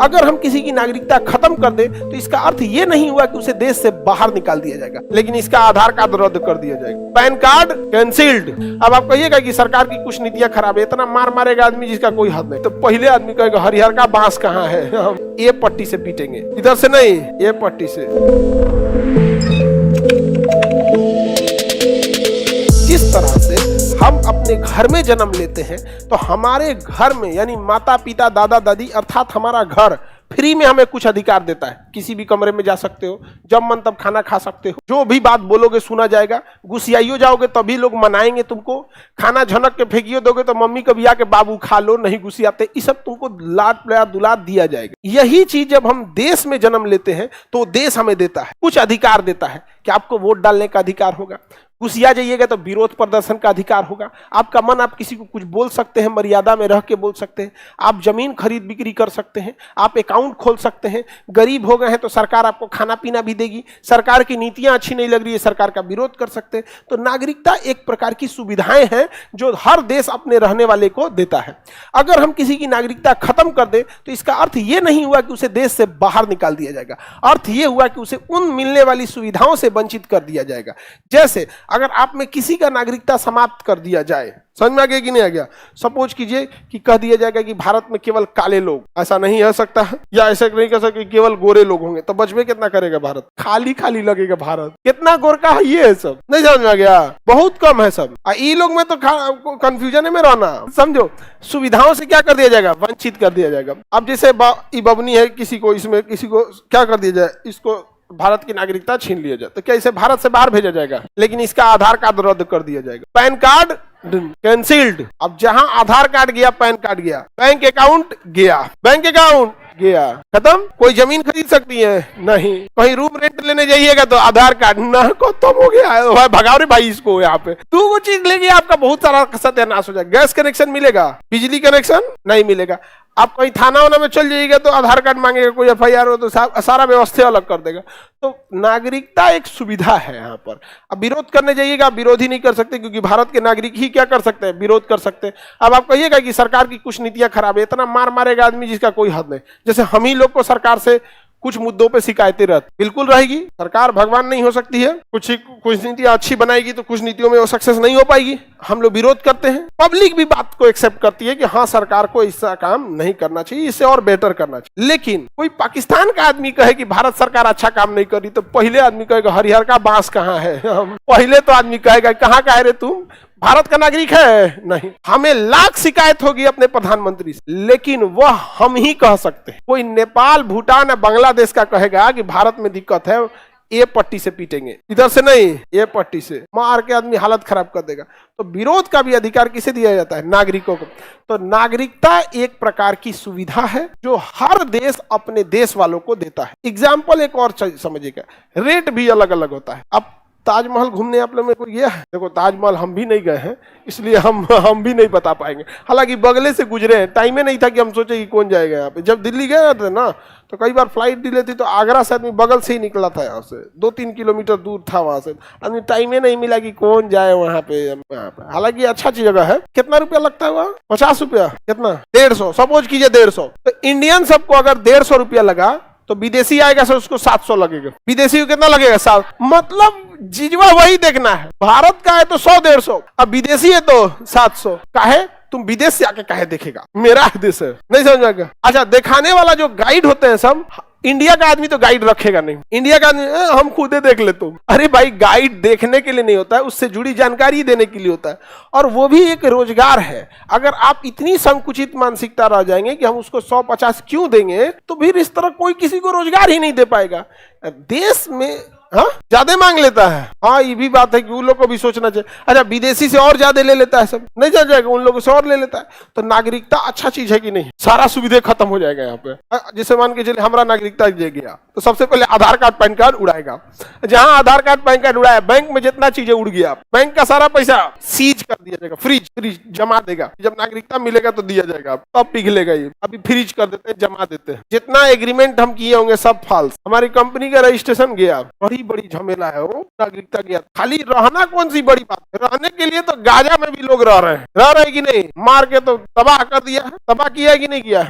अगर हम किसी की नागरिकता खत्म कर दे तो इसका अर्थ ये नहीं हुआ कि उसे देश से बाहर निकाल दिया जाएगा, लेकिन इसका आधार कार्ड रद्द कर दिया जाएगा, पैन कार्ड कैंसिल्ड। अब आप कहिएगा कि सरकार की कुछ नीतियां खराब है, इतना मार मारेगा आदमी जिसका कोई हद नहीं, तो पहले आदमी कहेगा हरिहर का बांस कहाँ है, हम ये पट्टी से पीटेंगे, इधर से नहीं, ये पट्टी से। जिस तरह से हम अपने घर में जन्म लेते हैं तो हमारे घर में यानी माता पिता दादा दादी अर्थात हमारा घर फ्री में हमें कुछ अधिकार देता है। किसी भी कमरे में जा सकते हो, जब मन तब खाना खा सकते हो, जो भी बात बोलोगे सुना जाएगा, गुस्साइयो जाओगे तभी लोग मनाएंगे तुमको, खाना झनक के फेंकियो दोगे तो मम्मी कभी आके बाबू खा लो, नहीं गुस्सियाते, ये सब तुमको लाड प्यार दुलार दिया जाएगा। यही चीज जब हम देश में जन्म लेते हैं तो देश हमें देता है, कुछ अधिकार देता है कि आपको वोट डालने का अधिकार होगा, गुस्सिया जाइएगा तो विरोध प्रदर्शन का अधिकार होगा, आपका मन आप किसी को कुछ बोल सकते हैं, मर्यादा में रह के बोल सकते हैं, आप जमीन खरीद बिक्री कर सकते हैं, आप अकाउंट खोल सकते हैं, गरीब हो गए हैं तो सरकार आपको खाना पीना भी देगी, सरकार की नीतियां अच्छी नहीं लग रही है सरकार का विरोध कर सकते हैं। तो नागरिकता एक प्रकार की सुविधाएं हैं जो हर देश अपने रहने वाले को देता है। अगर हम किसी की नागरिकता खत्म कर दे तो इसका अर्थ ये नहीं हुआ कि उसे देश से बाहर निकाल दिया जाएगा, अर्थ ये हुआ कि उसे उन मिलने वाली सुविधाओं से वंचित कर दिया जाएगा। जैसे अगर आप में किसी का नागरिकता समाप्त कर दिया जाए, समझ में आ गया कि नहीं आ गया, सपोज कीजिए कि कह दिया जाएगा कि भारत में केवल काले लोग, ऐसा नहीं हो सकता है, या ऐसा नहीं कर सकते केवल गोरे लोग होंगे, तो बचवे कितना करेगा भारत, खाली खाली लगेगा भारत, कितना गोरका है ये सब, नहीं समझ में आ गया, बहुत कम है सब। ये लोग में तो कंफ्यूजन में रहना, समझो सुविधाओं से क्या कर दिया जाएगा, वंचित कर दिया जाएगा। अब जैसे बबनी है, किसी को इसमें किसी को क्या कर दिया जाए, इसको भारत की नागरिकता छीन लिया जाए तो क्या इसे भारत से बाहर भेजा जाएगा, लेकिन इसका आधार कार्ड रद्द कर दिया जाएगा, पैन कार्ड कैंसिल्ड। अब जहां आधार कार्ड गया, पैन कार्ड गया, बैंक अकाउंट गया, बैंक अकाउंट गया, खत्म। कोई जमीन खरीद सकती है नहीं, कहीं रूम रेंट लेने जाइएगा तो आधार कार्ड ना खत्म हो गया, भगाओ रे भाई इसको, यहाँ पे तू वो चीज लेगी आपका बहुत सारा सत्यानाश हो जाएगा। गैस कनेक्शन मिलेगा, बिजली कनेक्शन नहीं मिलेगा, आप कहीं थाना वाना में चल जाइएगा तो आधार कार्ड मांगेगा, कोई एफआईआर हो तो सारा व्यवस्था अलग कर देगा। तो नागरिकता एक सुविधा है यहाँ पर। अब विरोध करने जाइएगा, विरोध ही नहीं कर सकते क्योंकि भारत के नागरिक ही क्या कर सकते हैं, विरोध कर सकते हैं। अब आप कहिएगा कि सरकार की कुछ नीतियां खराब है, इतना मार मारेगा आदमी जिसका कोई हद नहीं, जैसे हम ही लोग को सरकार से कुछ मुद्दों पे शिकायतें रहती, बिल्कुल रहेगी, सरकार भगवान नहीं हो सकती है, कुछ नीतियां अच्छी बनाएगी तो कुछ नीतियों में वो सक्सेस नहीं हो पाएगी, हम लोग विरोध करते हैं, पब्लिक भी बात को एक्सेप्ट करती है कि हाँ सरकार को ऐसा काम नहीं करना चाहिए, इससे और बेटर करना चाहिए। लेकिन कोई पाकिस्तान का आदमी कहे कि भारत सरकार अच्छा काम नहीं कर रही तो पहले आदमी कहेगा हरिहर का बांस कहाँ है, पहले तो आदमी कहेगा कहाँ का है रे तुम, भारत का नागरिक है नहीं। हमें लाख शिकायत होगी अपने प्रधानमंत्री से, लेकिन वह हम ही कह सकते हैं। कोई नेपाल भूटान या बांग्लादेश का कहेगा कि भारत में दिक्कत है, ये पट्टी से पीटेंगे, इधर से नहीं, ये पट्टी से मार के आदमी हालत खराब कर देगा। तो विरोध का भी अधिकार किसे दिया जाता है, नागरिकों को। तो नागरिकता एक प्रकार की सुविधा है जो हर देश अपने देश वालों को देता है। एग्जाम्पल एक और समझिएगा, रेट भी अलग अलग होता है। अब ताजमहल घूमने आप लोग में कोई गया है, देखो ताजमहल हम भी नहीं गए हैं इसलिए हम भी नहीं बता पाएंगे, हालांकि बगले से गुजरे हैं, टाइम ही नहीं था कि हम सोचे कि कौन जाएगा यहाँ पे। जब दिल्ली गए थे ना तो कई बार फ्लाइट डिले थी तो आगरा से आदमी बगल से ही निकला था, यहाँ से 2-3 किलोमीटर दूर था, वहां से आदमी टाइम ही नहीं मिला कि कौन जाए वहां पे। हालांकि अच्छा जगह है। कितना रुपया लगता है वहाँ, 50 रुपया, कितना 150, सपोज कीजिए 150, तो इंडियन सबको अगर 150 रुपया लगा तो विदेशी आएगा सर उसको 700 लगेगा, विदेशी को कितना लगेगा 7, मतलब जीजवा वही देखना है, भारत का है तो 100-150, अब विदेशी है तो 700, काहे तुम विदेश से आके काहे देखेगा, मेरा देश है, नहीं समझ में। अच्छा दिखाने वाला जो गाइड होते हैं सब, इंडिया का आदमी तो गाइड रखेगा नहीं, इंडिया का आदमी हम खुद ही देख ले तुम, अरे भाई गाइड देखने के लिए नहीं होता है, उससे जुड़ी जानकारी देने के लिए होता है, और वो भी एक रोजगार है। अगर आप इतनी संकुचित मानसिकता रह जाएंगे कि हम उसको 100-50 क्यों देंगे, तो फिर इस तरह कोई किसी को रोजगार ही नहीं दे पाएगा। देश में ज्यादा मांग लेता है, हाँ ये भी बात है कि उन लोग को भी सोचना चाहिए। अच्छा विदेशी से और ज्यादा ले लेता है, सब नहीं जा जाएगा, उन लोगों से और ले लेता है। तो नागरिकता अच्छा चीज है कि नहीं, सारा सुविधा खत्म हो जाएगा यहाँ पे। जैसे मान के चलिए हमारा नागरिकता दे गया तो सबसे पहले आधार कार्ड पैन कार्ड उड़ाएगा, जहां आधार कार्ड पैन कार्ड उड़ाया बैंक में जितना चीजें उड़ गया, बैंक का सारा पैसा सीज कर दिया जाएगा, फ्रीज जमा देगा, जब नागरिकता मिलेगा तो दिया जाएगा, तब पिघलेगा ये, अभी फ्रीज कर देते हैं, जमा देते हैं, जितना एग्रीमेंट हम किए होंगे सब फॉल्स। हमारी कंपनी का रजिस्ट्रेशन गया, बड़ी झमेला है वो, नागरिकता गया। खाली रहना कौन सी बड़ी बात है, रहने के लिए तो गाजा में भी लोग रह रहे हैं कि नहीं, मार के तो तबाह कर दिया है, तबाह किया है कि नहीं किया है।